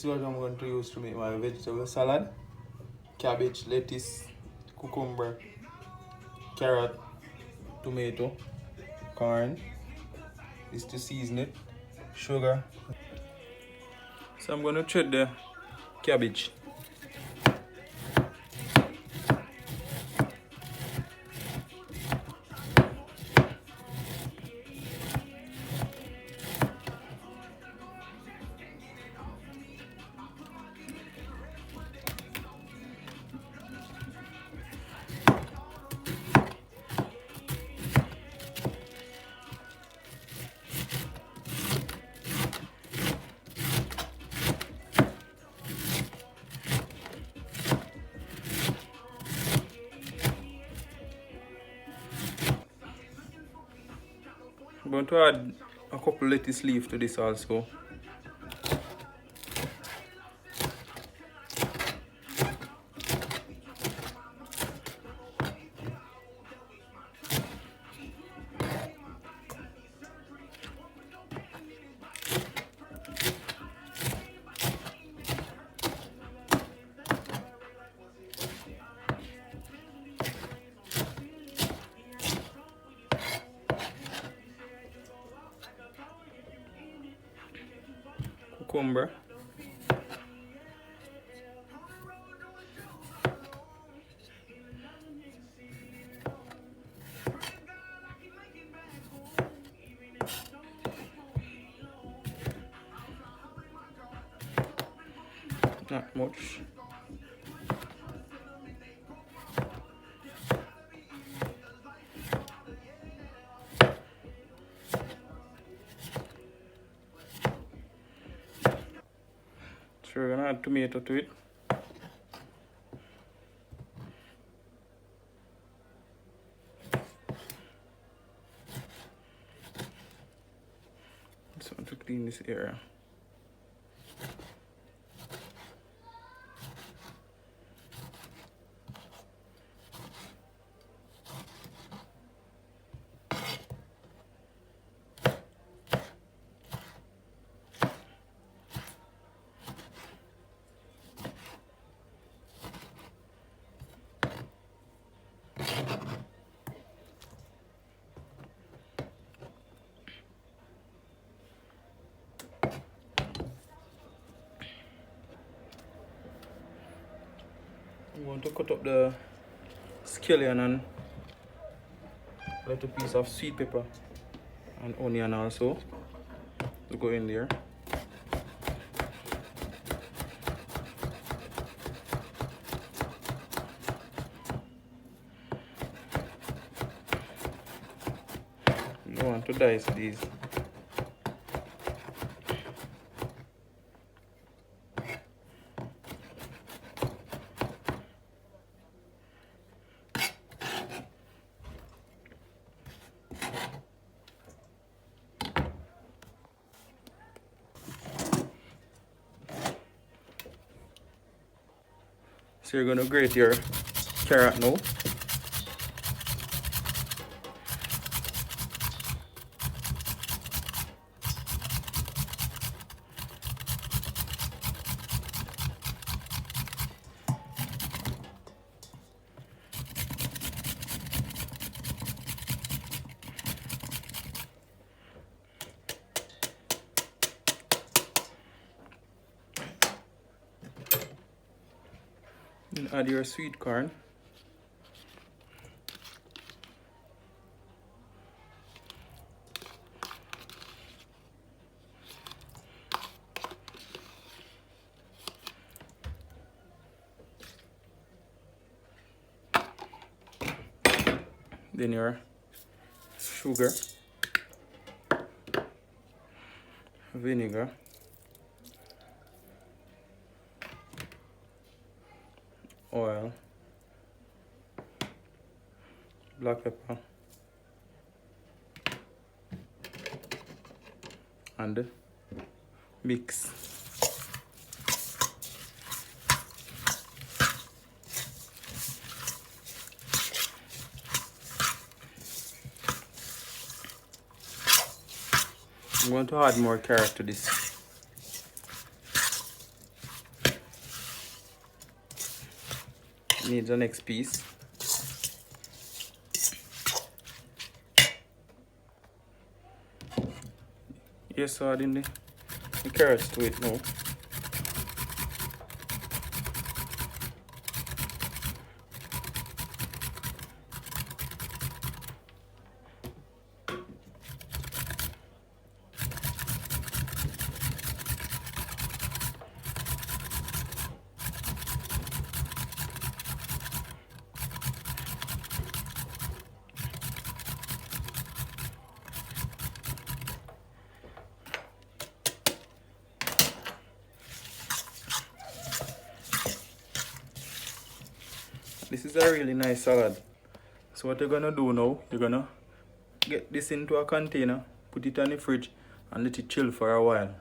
is what I'm going to use to make my vegetable salad. Cabbage, lettuce, cucumber, carrot, tomato, corn. This to season it. Sugar. So I'm going to chop the cabbage. I'm going to add a couple lettuce leaves to this also. Cucumber. Not much. So we're gonna add tomato to it. Just want to clean this area. I'm going to cut up the scallion and a little piece of sweet pepper and onion also to go in there. You want to dice these. So you're going to grate your carrot now. And add your sweet corn. Then your sugar, vinegar, oil, black pepper, and mix. I'm going to add more carrot to this. needs the next piece. Yes, so adding the carrots to it now. This is a really nice salad. So what you're gonna do now, you're gonna get this into a container, put it on the fridge and let it chill for a while.